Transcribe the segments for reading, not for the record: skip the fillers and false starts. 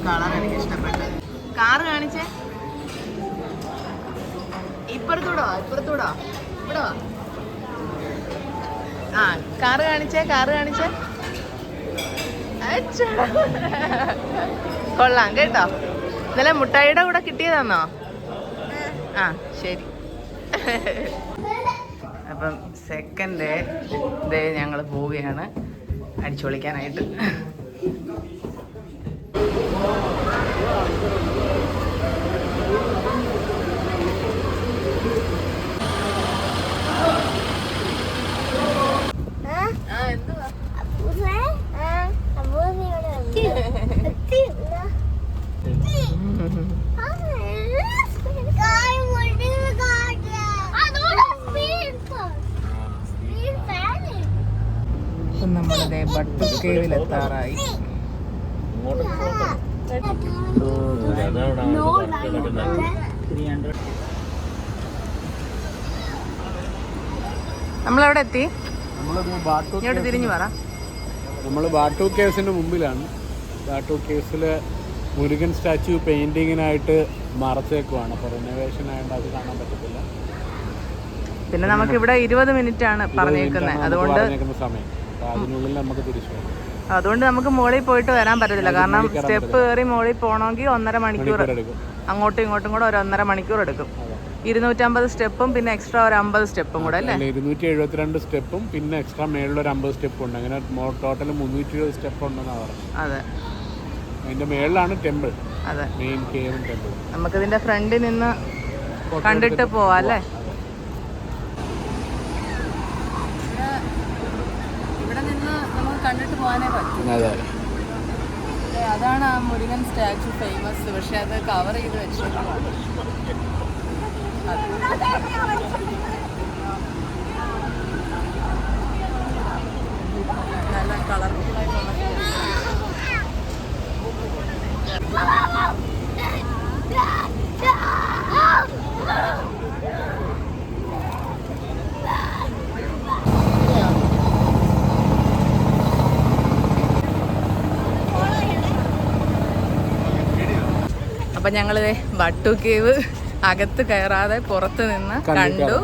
Colour എനിക്ക് ഇഷ്ടപ്പെട്ടു. Car കാണിച്ചേ. ഇപ്പുറത്തൂടോ ഇവിടെ ആ കാറ് കാണിച്ചേ. കൊള്ളാം കേട്ടോ. ഇന്നലെ മുട്ടായിയുടെ കൂടെ കിട്ടിയതാന്നോ? ആ ശരി. അപ്പം സെക്കൻഡ് ഡേ ഞങ്ങൾ പോവുകയാണ് അടിച്ചു പൊളിക്കാനായിട്ട്. നമ്മളിതേ ബട്ടു കേവിലെത്താറായി. നമ്മളെവിടെ എത്തി? ഇങ്ങോട്ട് തിരിഞ്ഞു പറ. നമ്മൾ ബാട്ടു കേവ്സിന്റെ മുമ്പിലാണ്. ബാട്ടു കേവ്സിലെ മുരുകൻ സ്റ്റാച്യു പെയിന്റിങ്ങിനായിട്ട് മറച്ചേക്കുവാണ്. അപ്പോൾ റിനോവേഷൻ ആയതുകൊണ്ട് അത് കാണാൻ പറ്റത്തില്ല. പിന്നെ നമുക്ക് ഇവിടെ 20 മിനിറ്റ് ആണ് പറഞ്ഞേക്കുന്നത്. അതുകൊണ്ട് സമയം അതിനുള്ളിൽ നമുക്ക് തിരിച്ചു പോകാം. അതുകൊണ്ട് നമുക്ക് മുകളിൽ പോയിട്ട് വരാൻ പറ്റത്തില്ല. കാരണം സ്റ്റെപ്പ് കയറി മുകളിൽ പോകണമെങ്കിൽ 1.5 മണിക്കൂർ, അങ്ങോട്ടും ഇങ്ങോട്ടും കൂടെ ഒരു 1.5 മണിക്കൂർ എടുക്കും. 250 സ്റ്റെപ്പും പിന്നെ എക്സ്ട്രാ ഒരു 50 സ്റ്റെപ്പും കൂടെ അല്ലേ? 272 സ്റ്റെപ്പും പിന്നെ എക്സ്ട്രാ മേളിലൊരു 50 സ്റ്റെപ്പും ഉണ്ട്. അങ്ങനെ ടോട്ടൽ 320 സ്റ്റെപ്പ് ഉണ്ടെന്നാണ് പറഞ്ഞത്. അതെ, അതിന്റെ മേളിലാണ് ടെമ്പിൾ. അതെ, മെയിൻ കേവും ടെമ്പിൾ. നമുക്കിതിന്റെ ഫ്രണ്ടിൽ നിന്ന് കണ്ടിട്ട് പോവാം അല്ലേ? ഇവിടെ നിന്ന് നമുക്ക് കണ്ടിട്ട് പോകാനേ പറ്റും. അതാണ് ആ മുരുകൻ സ്റ്റാച്യു ഫേമസ്. പക്ഷെ അത് കവർ ചെയ്ത് വെച്ചിട്ടുള്ളതാണ്. നല്ല കളർഫുള്ളായിട്ടുള്ള അപ്പം ഞങ്ങൾ ബട്ടു കേവ് അകത്ത് കയറാതെ പുറത്ത് നിന്ന് കണ്ടു,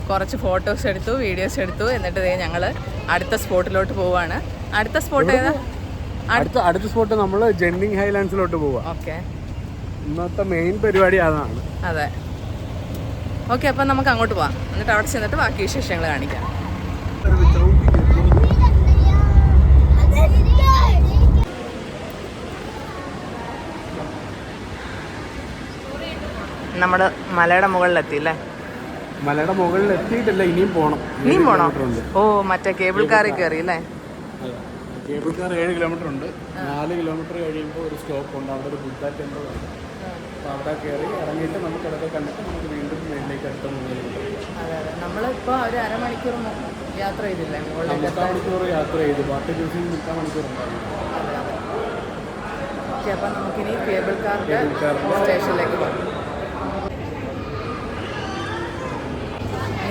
കുറച്ച് ഫോട്ടോസ് എടുത്തു, വീഡിയോസ് എടുത്തു. എന്നിട്ട് ഞങ്ങൾ അടുത്ത സ്പോട്ടിലോട്ട് പോവാണ്. അടുത്ത സ്പോട്ട് ഏതാ? അടുത്ത സ്പോട്ട് നമ്മൾ ജെന്നിങ് ഹൈലാൻഡ്സിലോട്ട് പോവാം. ഓക്കെ, ഇന്നത്തെ മെയിൻ പരിപാടി അതാണ്. അതെ, ഓക്കെ. അപ്പം നമുക്ക് അങ്ങോട്ട് പോവാം. എന്നിട്ട് അവിടെ ചെന്നിട്ട് ബാക്കി വിശേഷങ്ങൾ കാണിക്കാം. നമ്മൾ മലയുടെ മുകളിലെത്തിയില്ലേ? മലയുടെ മുകളിൽ എത്തിയിട്ടില്ല, ഇനിയും പോകണം. ഓ, മറ്റേ കേബിൾ കാറിൽ കയറി അല്ലേ? കേബിൾ കാർ 7 കിലോമീറ്റർ ഉണ്ട്. 4 കിലോമീറ്റർ കഴിയുമ്പോൾ ഒരു സ്റ്റോപ്പ് ഉണ്ട്. അവിടെ ഒരു ബുദ്ധ ടെമ്പിൾ ഉണ്ട്. അപ്പോൾ അവിടെ കയറി ഇറങ്ങിയിട്ട് നമുക്ക് അതൊക്കെ കണ്ടിട്ട് നമുക്ക് വീണ്ടും മേളിലേക്ക് അടുത്ത 3 കിലോമീറ്റർ. അതെ, നമ്മളിപ്പോൾ ഒരു അരമണിക്കൂർ യാത്ര ചെയ്തില്ലേ? 3 മണിക്കൂർ യാത്ര ചെയ്തു. ബാക്കി ദിവസം 3 മണിക്കൂർ ഉണ്ടായിരുന്നു. ഓക്കെ, അപ്പം നമുക്കിനി കേബിൾ കാറിൻ്റെ സ്റ്റേഷനിലേക്ക് പോകാം.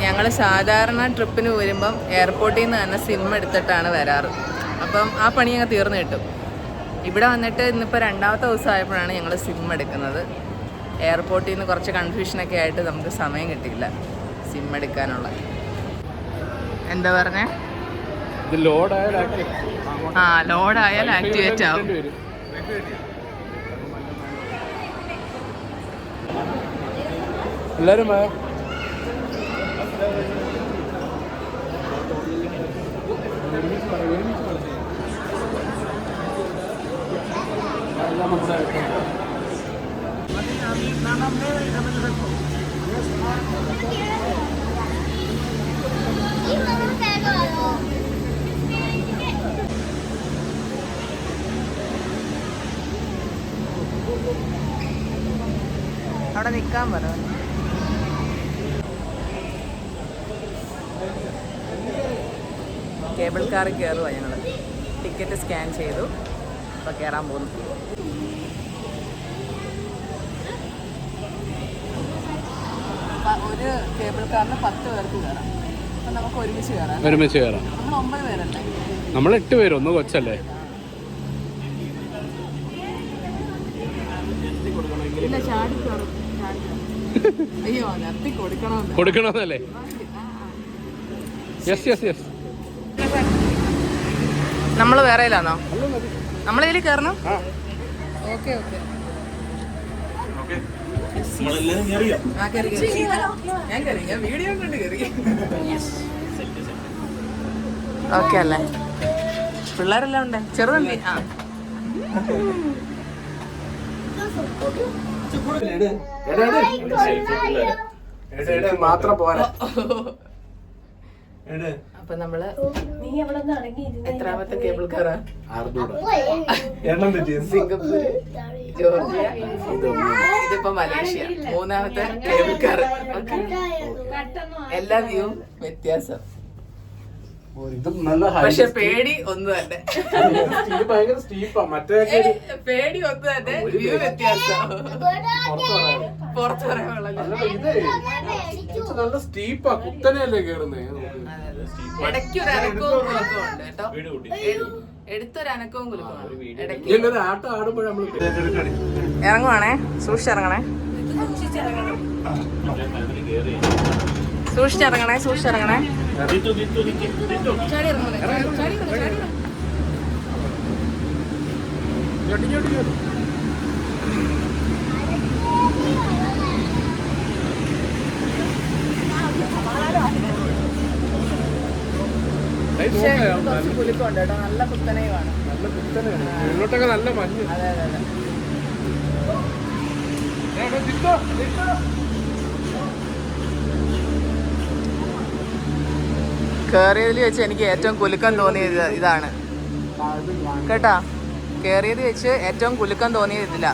ഞങ്ങൾ സാധാരണ ട്രിപ്പിന് വരുമ്പം എയർപോർട്ടിൽ നിന്ന് തന്നെ സിം എടുത്തിട്ടാണ് വരാറ്. അപ്പം ആ പണി അങ്ങ് തീർന്നു കിട്ടും. ഇവിടെ വന്നിട്ട് ഇന്നിപ്പോൾ 2ാമത്തെ ദിവസം ആയപ്പോഴാണ് ഞങ്ങൾ സിം എടുക്കുന്നത്. എയർപോർട്ടിൽ നിന്ന് കുറച്ച് കൺഫ്യൂഷനൊക്കെ ആയിട്ട് നമുക്ക് സമയം കിട്ടിയില്ല സിം എടുക്കാനുള്ള. എന്താ പറഞ്ഞേ? ലോഡായാൽ ആക്ടിവേറ്റ് ആവും. എല്ലാവരും അവിടെ നിൽക്കാൻ പറ. കേബിൾ കാറിൽ കയറുക. ഞങ്ങൾ ടിക്കറ്റ് സ്കാൻ ചെയ്തു. അപ്പോൾ കയറാൻ പോകുന്നു. ഒരു കേബിൾ കാറിന് 10 പേർക്ക് കയറാം. അപ്പം നമുക്ക് ഒരുമിച്ച് കയറാം. നമ്മൾ 9 പേരല്ലേ? നമ്മൾ 8 പേര്. ഒന്ന് കൊച്ചല്ലേ? ഇല്ല, ചാടി കയറും. അയ്യോ, നിർത്തി കൊടുക്കണമെന്നല്ലേ? Yes yes yes. നമ്മൾ വേറെയിലാണോ? നമ്മളിതിൽ കയറണം. Okay okay. ഞാൻ വീഡിയോ കണ്ട് കയറി. ഓക്കെ അല്ലേ? പിള്ളേരെല്ലാം ഉണ്ട്. ചെറുതല്ലേ? ആ മാത്രം പോരാ. അപ്പൊ നമ്മള് എത്രാമത്തെ കേബിൾ കാറാ? സിംഗപ്പൂർ, ജോർജിയ, ഇതിപ്പോ മലേഷ്യ. മൂന്നാമത്തെ കേബിൾ കാർ. എല്ലാ വ്യൂവും വ്യത്യാസം. പക്ഷെ പേടി ഒന്ന് തന്നെ. പേടി ഒന്ന് തന്നെ, വ്യൂ വ്യത്യാസം. പുറത്ത് പറയാൻ നല്ല സ്റ്റീപ്പാ, കുത്തനെയല്ലേ കേറുന്നേ. ഇടയ്ക്കൊരു അനക്കവും കുലുക്കവും ഉണ്ട് കേട്ടോ. എടുത്തൊരു അനക്കവും കുലുക്കമാണ് ഇടയ്ക്ക്. ആട്ടം ആടുമ്പോഴേ നമ്മള് ഇറങ്ങുവാണേ, സൂക്ഷിച്ചിറങ്ങണേ, സൂക്ഷിച്ചിറങ്ങണേ, സൂക്ഷിച്ചിറങ്ങണേ. ചാടി ഇറങ്ങണേ, ചാടി ഇറങ്ങണേ. കുലുക്കമുണ്ട് കേട്ടോ, നല്ല കുത്തനെയുമാണ്. മുന്നോട്ടൊക്കെ നല്ല മഞ്ഞ്. അതെ അതെ അതെ. കേറിയതിൽ വെച്ച് എനിക്ക് ഏറ്റവും കുലുക്കം തോന്നിയത് ഇതാണ് കേട്ടാ. കേറിയത് വെച്ച് ഏറ്റവും കുലുക്കം തോന്നിയത് ഇതില്ല.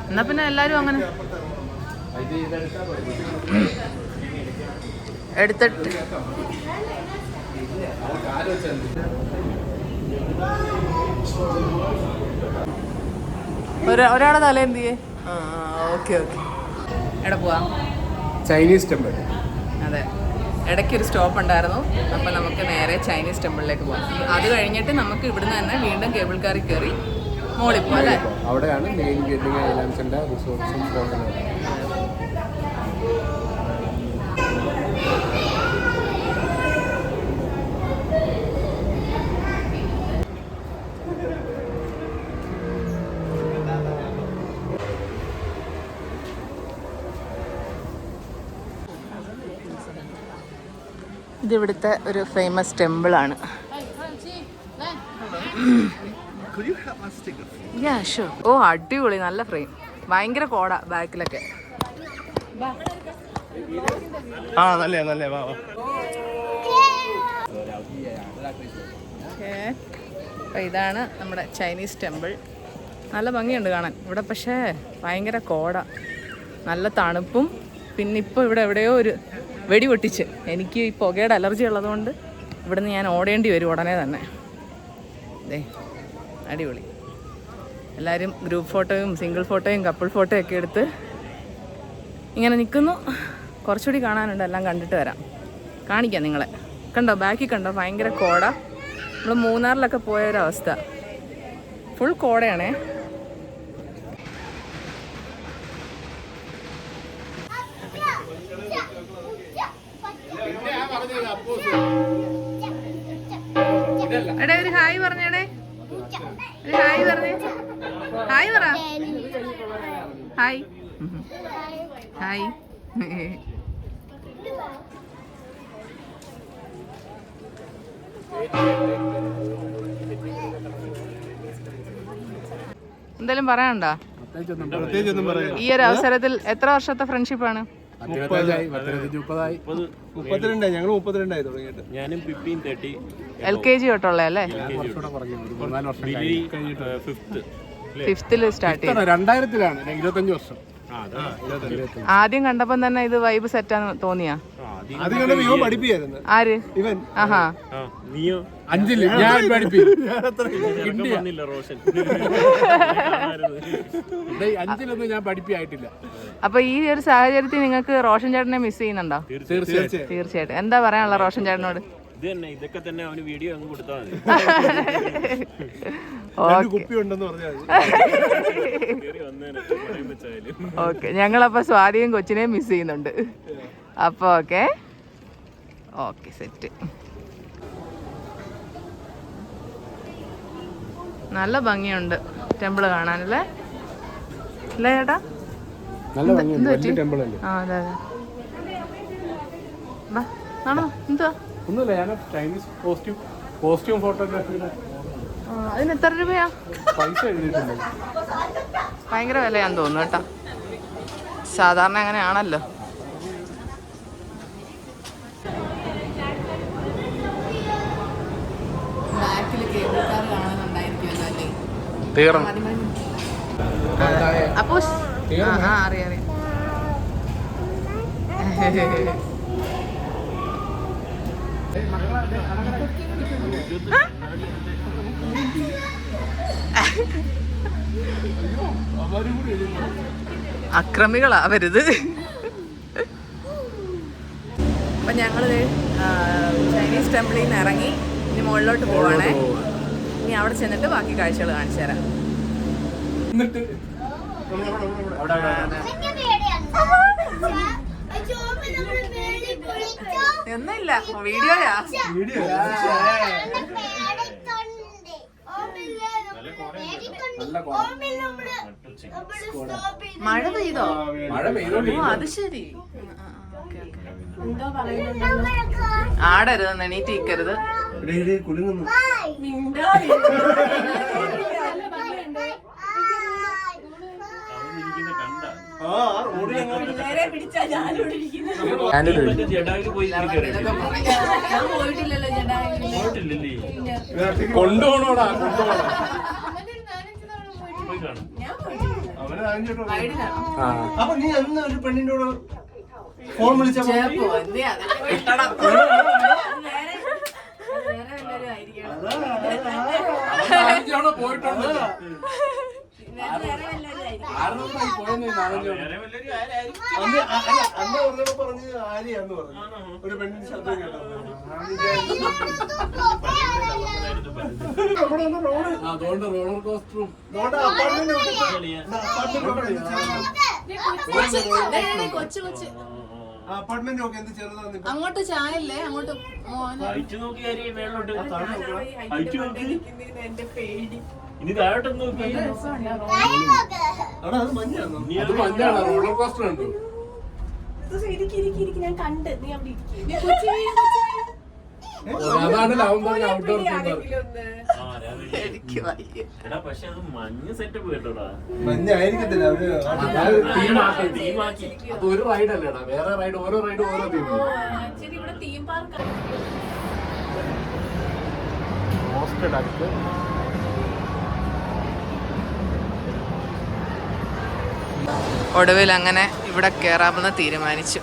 എന്നാ പിന്നെ എല്ലാരും അങ്ങനെ എടുത്തിട്ട് ഒരാളെ തല എന്ത് ചെയ്യേ? Okay okay. എവിടെ പോവാ? Chinese temple. അതെ, ഇടയ്ക്കൊരു സ്റ്റോപ്പ് ഉണ്ടായിരുന്നു. അപ്പം നമുക്ക് നേരെ ചൈനീസ് ടെമ്പിളിലേക്ക് പോകാം. അത് കഴിഞ്ഞിട്ട് നമുക്ക് ഇവിടുന്ന് തന്നെ വീണ്ടും കേബിൾ കാറിൽ കയറി മോളിൽ പോകാം അല്ലേ? അവിടെയാണ് മെയിൻ ഗെറ്റിംഗ് ഐലൻഡ്സിന്റെ റിസോർട്ട്സും ഹോട്ടലും. ഇതിവിടുത്തെ ഒരു ഫേമസ് ടെമ്പിളാണ്. ഓ അടിപൊളി, നല്ല ഫ്രെയിം. ഭയങ്കര കോട ബാക്കിലൊക്കെ. അപ്പൊ ഇതാണ് നമ്മുടെ ചൈനീസ് ടെമ്പിൾ. നല്ല ഭംഗിയുണ്ട് കാണാൻ ഇവിടെ. പക്ഷേ ഭയങ്കര കോട, നല്ല തണുപ്പും. പിന്നെ ഇപ്പോൾ ഇവിടെ എവിടെയോ ഒരു വെടി പൊട്ടിച്ച്. എനിക്ക് ഈ പുകയുടെ അലർജി ഉള്ളതുകൊണ്ട് ഇവിടുന്ന് ഞാൻ ഓടേണ്ടി വരും ഉടനെ തന്നെ. അതെ, അടിപൊളി. എല്ലാവരും ഗ്രൂപ്പ് ഫോട്ടോയും സിംഗിൾ ഫോട്ടോയും കപ്പിൾ ഫോട്ടോയും ഒക്കെ എടുത്ത് ഇങ്ങനെ നിൽക്കുന്നു. കുറച്ചുകൂടി കാണാനുണ്ട്, എല്ലാം കണ്ടിട്ട് വരാം. കാണിക്കാം നിങ്ങളെ. കണ്ടോ ബാക്കിൽ കണ്ടോ, ഭയങ്കര കോട. നമ്മൾ മൂന്നാറിലൊക്കെ പോയൊരവസ്ഥ. ഫുൾ കോടയാണേ. എടേ ഒരു ഹായ് പറഞ്ഞേടേ, ഒരു ഹായ് പറഞ്ഞേ. ഹായ് പറ. Hi hi. എന്തായാലും പറയാനുണ്ടോ? ഈ ഒരു അവസരത്തിൽ എത്ര വർഷത്തെ ഫ്രണ്ട്ഷിപ്പാണ്? 32. ഞങ്ങൾ 32 തുടങ്ങിയിട്ട്. ഞാനും 15-30 LKG തൊട്ടുള്ള അല്ലേ? 5th സ്റ്റാർട്ട് ചെയ്തു. 2000-ലാണ്. 25 വർഷം. ആദ്യം കണ്ടപ്പം തന്നെ ഇത് വൈബ് സെറ്റാന്ന് തോന്നിയാ? ആര്? ഇവൻ. ആഹാ. അഞ്ചില് ഞാൻ അഞ്ചിലൊന്നും ഞാൻ പഠിപ്പിയായിട്ടില്ല. അപ്പൊ ഈ ഒരു സാഹചര്യത്തിൽ നിങ്ങൾക്ക് റോഷൻ ചേട്ടനെ മിസ് ചെയ്യുന്നുണ്ടോ? തീർച്ചയായിട്ടും. എന്താ പറയാനുള്ള റോഷൻ ചേട്ടനോട്? ഇത് തന്നെ ഇതൊക്കെ തന്നെ അവന് വീഡിയോ അങ്ങ് കൊടുത്താൽ മതി. കുപ്പി ഉണ്ടെന്ന് പറഞ്ഞാൽ ഓക്കെ. ഞങ്ങളപ്പോ സ്വാതിയും കൊച്ചിനെയും മിസ് ചെയ്യുന്നുണ്ട്. അപ്പൊ ഓക്കെ ഓക്കെ സെറ്റ്. നല്ല ഭംഗിയുണ്ട് ടെമ്പിള് കാണാനല്ലേ അല്ലേ ചേട്ടാ? നല്ല ഭംഗിയുണ്ട്. ടെമ്പിൾ അല്ലേ? ആ അതെ അതെ. ആണോ എന്താ? ഒന്നുമില്ല, ഞാൻ ചൈനീസ് കോസ്റ്റ്യൂം ഫോട്ടോഗ്രാഫിയുടെ. അതിന് എത്ര രൂപയാ? പൈസ എഴുതിയിട്ടുണ്ട്. ഭയങ്കര വിലയാന്ന് തോന്നുന്നു കേട്ടോ. സാധാരണ അങ്ങനെയാണല്ലോ. ബാക്കില് കേബിൾ കാർ കാണുന്നുണ്ടായിരിക്കുമല്ലോ അല്ലേ? അപ്പോ അറിയാം. അക്രമികളാ വരുത്. അപ്പൊ ഞങ്ങള് ചൈനീസ് ടെമ്പിളിൽ നിന്ന് ഇറങ്ങി ഇനി മുകളിലോട്ട് പോവാണേ. ഇനി അവിടെ ചെന്നിട്ട് ബാക്കി കാഴ്ചകൾ കാണിച്ചു തരാം. ഒന്നുമില്ല, വീഡിയോയാ. മഴ പെയ്തോ? അത് ശരി. ആടരുത്, എണീറ്റ് നിൽക്കരുത്. കൊണ്ടുപോണോടാ അപ്പൊ നീ അന്ന് ഒരു പെണ്ണിന്റെ കൂടെ ഫോൺ വിളിച്ചപ്പോ പോയിട്ടുണ്ട്. അന്ന് പറഞ്ഞപ്പോ പറഞ്ഞ് ആര്യാന്ന് പറഞ്ഞു. ഒരു പെണ്ണിന്റെ ശബ്ദം കേട്ടോ. അതുകൊണ്ട് റോളർ കോസ്റ്ററും അപ്പാർട്ട്മെന്റ് ഒക്കെ എന്ത് ചെറുതാന്ന്. അങ്ങോട്ട് ചായല്ലേ? അങ്ങോട്ട് ഇനി താഴോട്ടൊന്നും നോക്കി. അത് മഞ്ഞാണോ? അത് മഞ്ഞാണ്. റോളർ കോസ്റ്റർ ഉണ്ട്. ഞാൻ കണ്ട് നീ അവിടെ അതാണ് നവംബറിൽ ഔട്ട്ഡോർ പക്ഷെ അത് മഞ്ഞ സെറ്റപ്പ് കേട്ടോടാ. മഞ്ഞായിരിക്കത്തില്ല അവര്. അത് ഒരു റൈഡ് അല്ലേടാ, വേറെ റൈഡ്. ഓരോ റൈഡ് ഓരോ തീം. ഇവിടെ തീം പാർക്ക് ഒടുവിൽ അങ്ങനെ ഇവിടെ കയറാമെന്ന് തീരുമാനിച്ചു.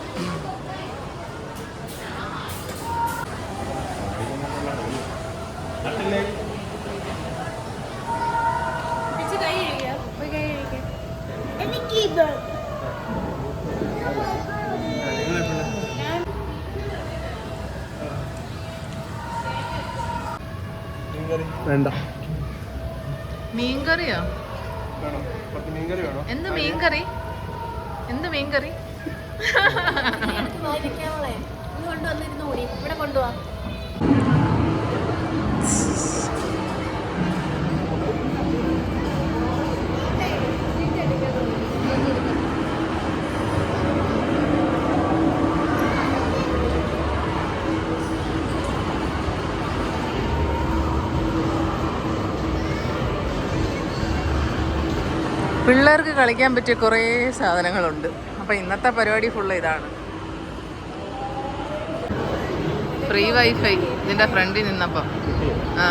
വേണ്ട. മീൻകറിയോ? മീൻകറി വേണോ? എന്ത് മീൻകറി? എന്ത് മീൻകറി? കൊണ്ടുവന്നിരുന്നു കൂടി ഇവിടെ കൊണ്ടുപോവാ. പിള്ളേർക്ക് കളിക്കാൻ പറ്റിയ കുറേ സാധനങ്ങളുണ്ട്. അപ്പം ഇന്നത്തെ പരിപാടി ഫുള്ള് ഇതാണ്. ഫ്രീ വൈഫൈ ഇതിൻ്റെ ഫ്രണ്ടിൽ നിന്നപ്പം. ആ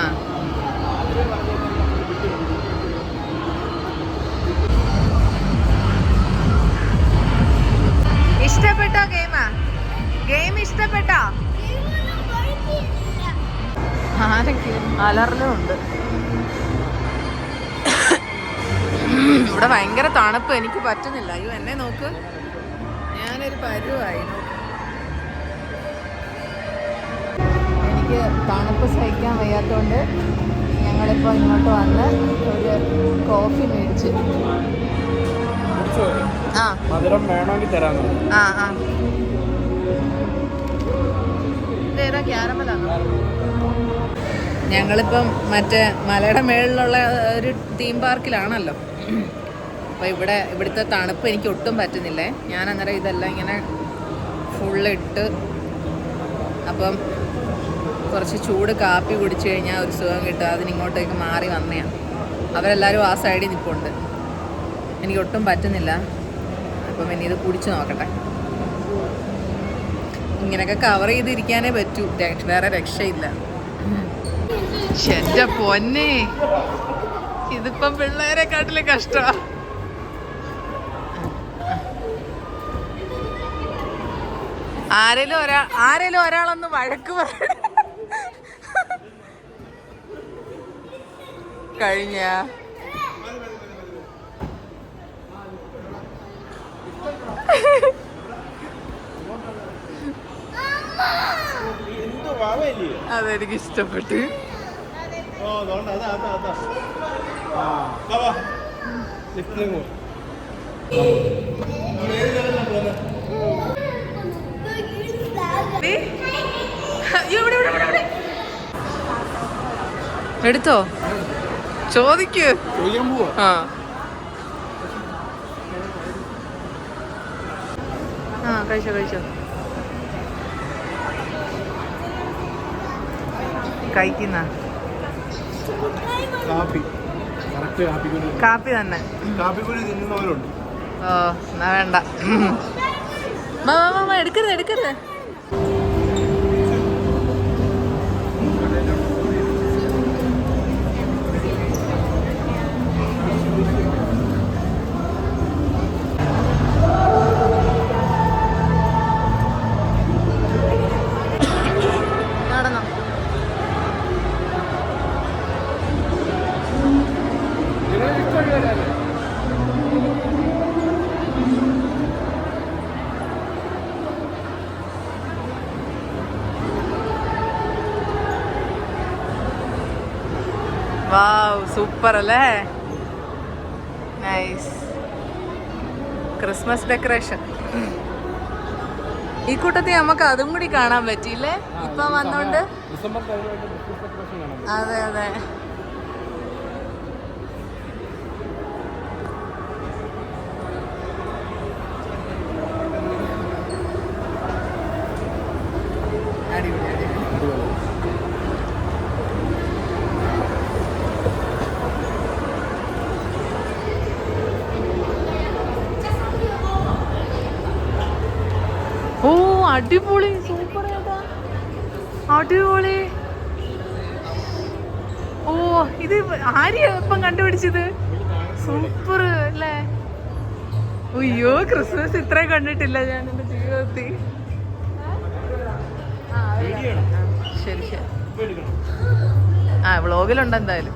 ഇഷ്ടപ്പെട്ടോ ഗെയിം ഇഷ്ടപ്പെട്ടോ? ആരൊക്കെ അലർലും ഉണ്ട്. ഇവിടെ ഭയങ്കര തണുപ്പ്, എനിക്ക് പറ്റുന്നില്ല. അയ്യോ എന്നെ നോക്ക്, ഞാനൊരു പരുവായി. എനിക്ക് എനിക്ക് തണുപ്പ് സഹിക്കാൻ വയ്യാത്തതുകൊണ്ട് ഞങ്ങളിപ്പോൾ ഇങ്ങോട്ട് വന്ന് ഒരു കോഫി മേടിച്ച്. ആ മധുരം വേണമെങ്കിൽ തരാമെന്ന്. ആ ആ ഇതേതാ ക്യാരമലാണോ? ഞങ്ങളിപ്പം മറ്റേ മലയുടെ മേളിലുള്ള ഒരു തീം പാർക്കിലാണല്ലോ. അപ്പോൾ ഇവിടുത്തെ തണുപ്പ് എനിക്ക് ഒട്ടും പറ്റുന്നില്ലേ. ഞാൻ അന്നേരം ഇതെല്ലാം ഇങ്ങനെ ഫുള്ളിട്ട് അപ്പം കുറച്ച് ചൂട് കാപ്പി കുടിച്ചു കഴിഞ്ഞാൽ ഒരു സുഖം കിട്ടും. അതിനിങ്ങോട്ടേക്ക് മാറി വന്നതാണ്. അവരെല്ലാവരും ആ സൈഡിൽ നിൽപ്പുണ്ട്. എനിക്ക് ഒട്ടും പറ്റുന്നില്ല. അപ്പം ഇനി ഇത് കുടിച്ച് നോക്കട്ടെ. ഇങ്ങനെയൊക്കെ കവർ ചെയ്തിരിക്കാനേ പറ്റൂ, വേറെ രക്ഷയില്ല. എൻ്റെ പൊന്നെ, ഇതിപ്പം പിള്ളേരെക്കാട്ടിലും കഷ്ടമാണ്. ആരേലും ഒരാളൊന്ന് വഴക്ക് പറയണ കഴിഞ്ഞ അതെനിക്ക് ഇഷ്ടപ്പെട്ടു. എടുത്തോ, ചോദിക്കൂ. ആ ആ കഴിച്ചോ കഴിച്ചോ. കഴിക്കുന്ന കാപ്പി തന്നെ. ഓ എന്നാ വേണ്ട. എടുക്കരുത് എടുക്കരുത്. നടന്നോ. വാവ്, സൂപ്പർ അല്ലേ. Nice Christmas decoration. ഈ കൂട്ടത്തിൽ നമുക്ക് അതും കൂടി കാണാൻ പറ്റിയില്ലേ ഇപ്പൊ വന്നോണ്ട്. അതെ അതെ. ഓ അടിപൊളി, സൂപ്പർ ഏട്ടാ, അടിപൊളി. ഓ ഇത് ആരെയാ ഇപ്പം കണ്ടുപിടിച്ചത്? സൂപ്പർ അല്ലേ. അയ്യോ, ക്രിസ്മസ് ഇത്രയും കണ്ടിട്ടില്ല ഞാൻ എൻ്റെ ജീവിതത്തിൽ. ശരി ശരി. ആ വ്ളോഗിലുണ്ട് എന്തായാലും.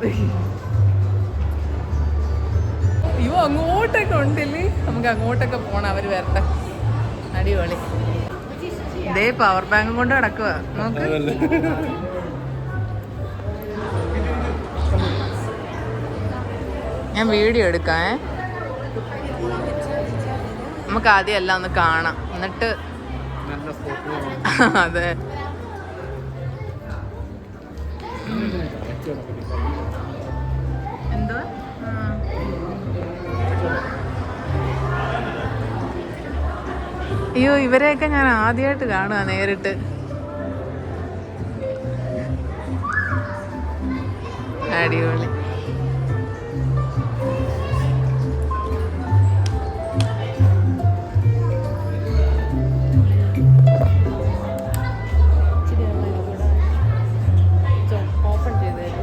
അയ്യോ അങ്ങോട്ടൊക്കെ ഉണ്ടല്ലേ, നമുക്ക് അങ്ങോട്ടൊക്കെ പോണം. അവർ വരട്ടെ. അടിപൊളി. ഇതേ പവർ ബാങ്ക് കൊണ്ട് കിടക്കുക നോക്ക്. ഞാൻ വീഡിയോ എടുക്കാം. നമുക്ക് ആദ്യം എല്ലാം ഒന്ന് കാണാം, എന്നിട്ട് അതെ. എന്തോ അയ്യോ, ഇവരെയൊക്കെ ഞാൻ ആദ്യമായിട്ട് കാണുക നേരിട്ട്. അടിപൊളി. ഓപ്പൺ ചെയ്ത് തരൂ.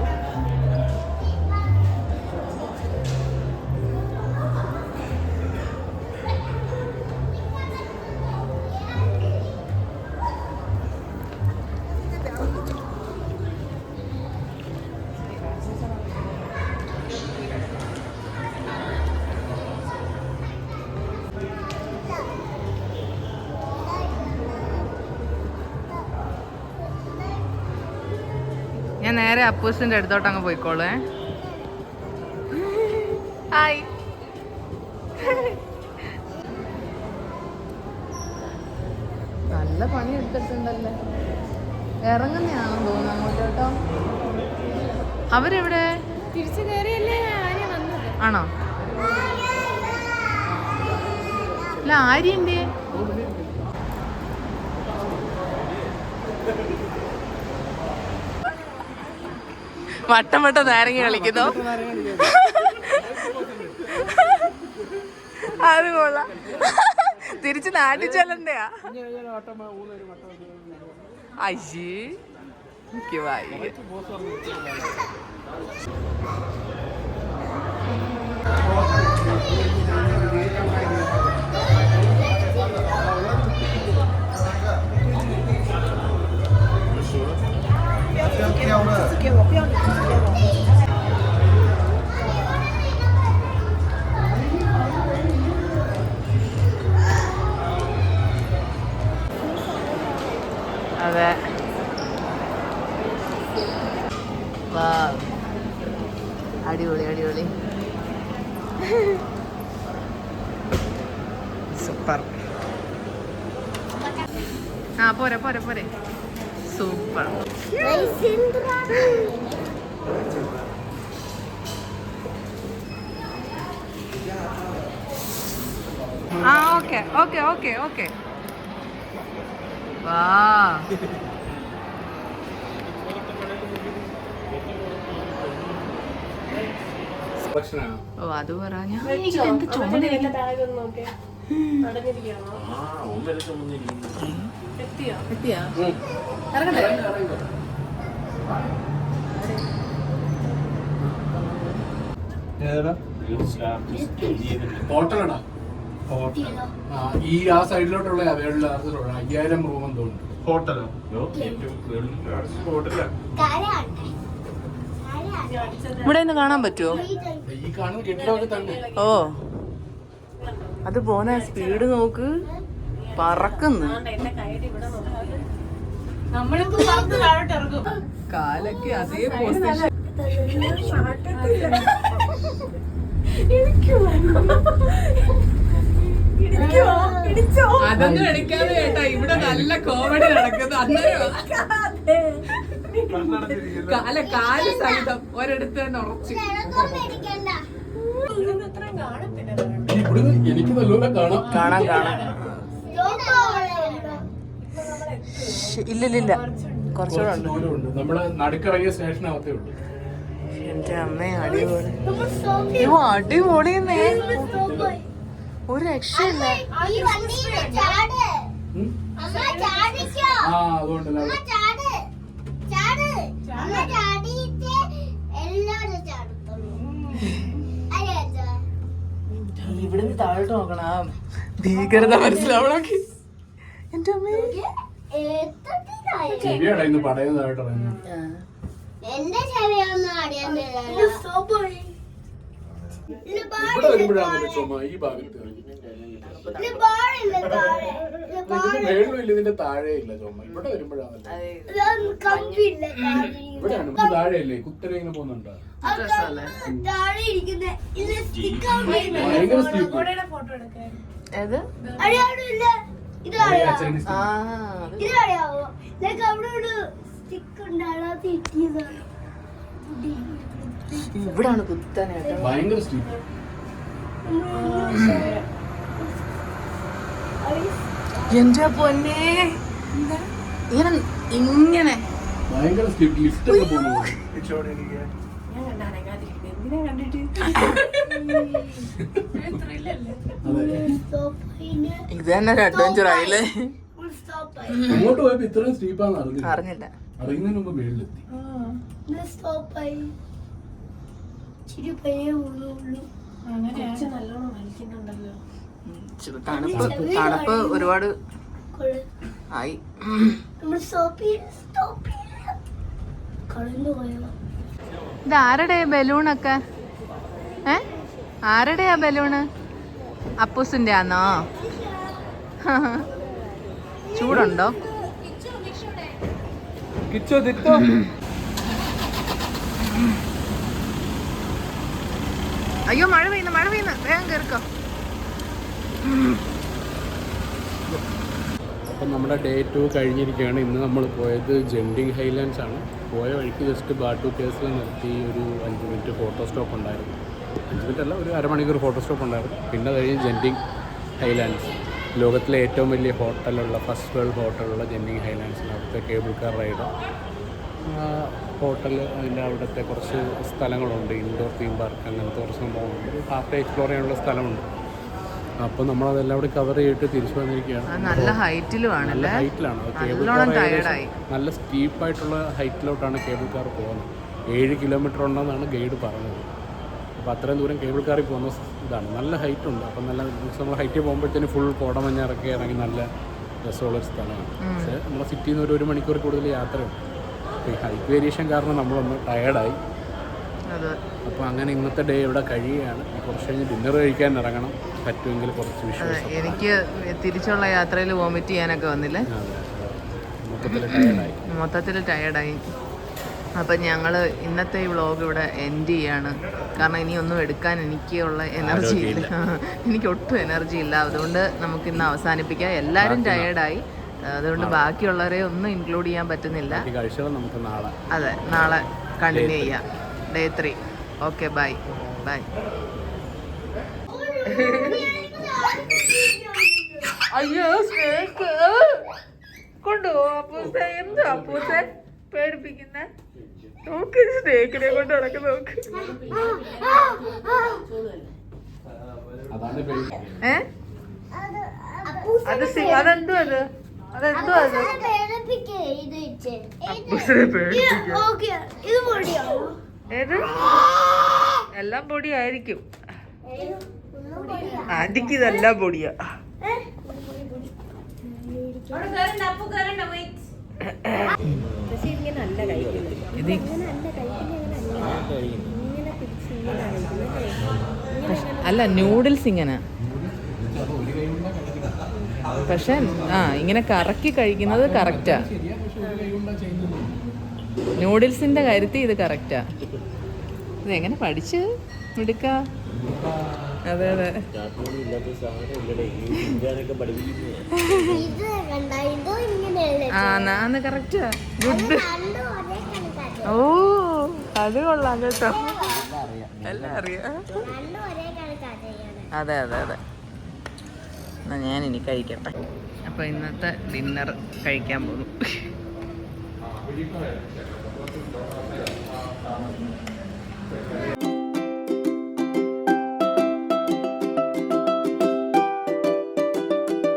ഞാൻ നേരെ അപ്പൂസിന്റെ അടുത്തോട്ട് അങ്ങ് പോയിക്കോളൂ. ഹായ്. നല്ല പണി എടുത്തിട്ടുണ്ടല്ലേ. ഇറങ്ങുന്നതാണെന്ന് തോന്നുന്നു അങ്ങോട്ട് കേട്ടോ. അവരെവിടെ? തിരിച്ചു കയറിയല്ലേ ആന വന്നത്. ആണോ? അല്ല ആര്യന്റെ വട്ടം വട്ടം നാരങ്ങ കളിക്കുന്നു. അത് കൊള്ളാം. തിരിച്ച് നാട്ടിൽ ചെല്ലണ്ടയാ. അയ്യേ എനിക്ക് വയ്യ. അതെ. അടിപൊളി അടിപൊളി സൂപ്പർ. ആ പോരെ പോരെ പോരെ. സൂപ്പർ. ആ ഓക്കെ ഓക്കെ ഓക്കെ ഓക്കെ. വാ ഓ അത് പറഞ്ഞ ഹോട്ടലാണോ? ഈ ആ സൈഡിലോട്ടുള്ള അവൈലബിൾ 5000 റൂം തോന്നുന്നു. ഹോട്ടലോ? ഹോട്ടലാ. ഇവിടെ നിന്ന് കാണാൻ പറ്റുമോ? ഈ കാണുന്ന കെട്ടിടമൊക്കെ തന്നെ. ഓ അത് പോന്ന സ്പീഡ് നോക്ക്, പറക്കുന്നു. കാലൊക്കെ അതേ പൊസിഷൻ. അതൊന്നും എടുക്കാതെ കേട്ടാ ഇവിടെ നല്ല കോമഡി നടക്കുന്നു. അന്നേരം കാല് സഹിതം ഒരിടത്ത് തന്നെ ഉറച്ചു. എനിക്ക് നല്ലപോലെ കാണാം. കാണാം കാണാം. ഇല്ലില്ല കുറച്ചുകൂടെ ഉണ്ട്. നമ്മുടെ നടുക്കിറങ്ങിയ സ്റ്റേഷനകത്തേ ഉള്ളൂ. എന്റെ അമ്മ അടിപൊളി. അയ്യോ അടിപൊളിയെന്നേ, ഒരു രക്ഷയില്ല. ആ അതുകൊണ്ടല്ലോ ഇവിടുന്ന് താഴോട്ട് നോക്കണം. ആ ഭീകരത മനസ്സിലാവണോക്ക്. എന്റെ അമ്മ ചെവിയാടാ ഇന്ന് പടയുന്നതായിട്ട് അറിയുന്നു. എന്റെ ചെവിയൊന്നും അറിയാൻ ഇവിടെ വരുമ്പോഴാണ് ചുമ ഈ ഭാഗത്ത് ഇറങ്ങി. മേളിലും ഇല്ല, ഇതിന്റെ താഴെ ഇല്ല ചുമ. ഇവിടെ വരുമ്പോഴാണല്ലോ. ഇവിടെയാണ് താഴെയല്ലേ കുത്തനെ ഇങ്ങനെ പോകുന്നുണ്ടോ? ഭയങ്കര സ്റ്റീപ്പ്. ഏത്? ഇവിടാണ് കുത്തനായിട്ട് ഭയങ്കര സ്റ്റീപ്പ്. എന്റെ പൊന്നെ ഇങ്ങനെ ഇങ്ങനെ ഭയങ്കര സ്റ്റീപ്പ്. ലിഫ്റ്റ് ഒക്കെ പോകുന്നു. ഇത് തന്നെ ഒരു അഡ്വഞ്ചർ ആയില്ലേ. അങ്ങോട്ട് പോയപ്പോ ഇത്രയും സ്റ്റീപ്പാന്ന് അറിഞ്ഞില്ല. അറിയുന്നതിന് മുമ്പ് മേളിലെത്തി. തണുപ്പ് ഒരുപാട് ആയി. ഇത് ആരുടെ ബലൂണൊക്കെ? ആരുടെയാ ബലൂണ്? അപ്പൂസിന്റെ ആന്നോ? ചൂടുണ്ടോ? അയ്യോ മഴ പെയ്യുന്നു വേഗം കയറിക്കോ. അപ്പം നമ്മുടെ ഡേ 2 കഴിഞ്ഞിരിക്കുകയാണ്. ഇന്ന് നമ്മൾ പോയത് ജെൻഡിങ് ഹൈലാൻഡ്സ് ആണ്. പോയ വഴിക്ക് ജസ്റ്റ് ബാട്ടു കേസിൽ നിർത്തി ഒരു 5 മിനിറ്റ് ഫോട്ടോ സ്റ്റോപ്പ് ഉണ്ടായിരുന്നു. 5 മിനിറ്റ് അല്ല, ഒരു അരമണിക്കൂർ ഫോട്ടോ സ്റ്റോപ്പ് ഉണ്ടായിരുന്നു. പിന്നെ കഴിഞ്ഞ് ജെൻഡിങ് ഹൈലാൻഡ്സ്, ലോകത്തിലെ ഏറ്റവും വലിയ ഹോട്ടലുള്ള ഫസ്റ്റ് വേൾഡ് ഹോട്ടലുള്ള ജെൻഡിങ് ഹൈലാൻഡ്സിൽ അവിടുത്തെ കേബിൾ കാർ റൈഡ്, ഹോട്ടൽ, അതിൻ്റെ അവിടുത്തെ കുറച്ച് സ്ഥലങ്ങളുണ്ട്, ഇൻഡോർ തീം പാർക്ക്, അങ്ങനത്തെ കുറച്ച് സംഭവങ്ങളുണ്ട്. ഒരു ഹാഫ് ഡേ എക്സ്പ്ലോർ ചെയ്യാനുള്ള സ്ഥലമുണ്ട്. അപ്പോൾ നമ്മളതെല്ലാം കൂടി കവർ ചെയ്തിട്ട് തിരിച്ചു വന്നിരിക്കുകയാണ്. നല്ല ഹൈറ്റിലാണ്. കേബിൾ കാർ നല്ല സ്റ്റീപ്പായിട്ടുള്ള ഹൈറ്റിലോട്ടാണ് കേബിൾ കാർ പോകുന്നത്. 7 കിലോമീറ്റർ ഉണ്ടെന്നാണ് ഗൈഡ് പറഞ്ഞത്. അപ്പോൾ അത്രയും ദൂരം കേബിൾ കാറിൽ പോകുന്ന ഇതാണ്. നല്ല ഹൈറ്റ് ഉണ്ട്. അപ്പം നല്ല നമ്മൾ ഹൈറ്റിൽ പോകുമ്പോഴത്തേന് ഫുൾ കോടമഞ്ഞിറക്കി ഇറങ്ങി നല്ല രസമുള്ളൊരു സ്ഥലമാണ്. പക്ഷേ നമ്മുടെ സിറ്റിയിൽ നിന്ന് ഒരു മണിക്കൂർ കൂടുതൽ യാത്രയുണ്ട്. അപ്പോൾ ഈ ഹൈറ്റ് വേരിയേഷൻ കാരണം നമ്മളൊന്ന് ടയേർഡായി. അപ്പോൾ അങ്ങനെ ഇന്നത്തെ ഡേ ഇവിടെ കഴിയുകയാണ്. കുറച്ച് കഴിഞ്ഞ് ഡിന്നർ കഴിക്കാൻ ഇറങ്ങണം, പറ്റുമെങ്കിൽ കുറച്ച് വിശ്വാസം. എനിക്ക് തിരിച്ചുള്ള യാത്രയിൽ വോമിറ്റ് ചെയ്യാനൊക്കെ വന്നില്ലേ, മൊത്തത്തിൽ ടയേർഡായി. അപ്പം ഞങ്ങൾ ഇന്നത്തെ ഈ വ്ളോഗ് ഇവിടെ എൻഡ് ചെയ്യാണ്. കാരണം ഇനി ഒന്നും എടുക്കാൻ എനിക്കുള്ള എനർജി ഇല്ല, എനിക്ക് ഒട്ടും എനർജി ഇല്ല. അതുകൊണ്ട് നമുക്കിന്ന് അവസാനിപ്പിക്കാം. എല്ലാവരും ടയേർഡായി, അതുകൊണ്ട് ബാക്കിയുള്ളവരെ ഒന്നും ഇൻക്ലൂഡ് ചെയ്യാൻ പറ്റുന്നില്ല. അതെ, നാളെ കണ്ടിന്യൂ ചെയ്യാം. ഡേ 3. Okay, bye. അയ്യോ സ്നേക്ക് കൊണ്ടുപോ. അപ്പൂസെ എന്താ അപ്പൂസെ പേടിപ്പിക്കുന്ന? നോക്ക്, സ്നേക്കിനെ കൊണ്ട് നടക്ക് നോക്ക്. അതെന്തോ അതെന്തോ ഏത് എല്ലാം പൊടിയായിരിക്കും. ആന്റിക്ക് ഇതെല്ലാം പൊടിയാ. അല്ല, നൂഡിൽസ് ഇങ്ങനെ, പക്ഷെ ഇങ്ങനെ കറക്കി കഴിക്കുന്നത് കറക്റ്റാ. നൂഡിൽസിന്റെ കാര്യത്തിൽ ഇത് കറക്റ്റാ. ഇതെങ്ങനെ പഠിച്ച് എടുക്ക? അതെ. നാന്ന് കറക്റ്റാ. ഗുഡ്. ഓ, അത് കൊള്ളാം കേട്ടോ, എല്ലാം അറിയാം. അതെ. എന്നാ ഞാനിനി കഴിക്കട്ടെ. അപ്പോൾ ഇന്നത്തെ ഡിന്നർ കഴിക്കാൻ പോകുന്നു.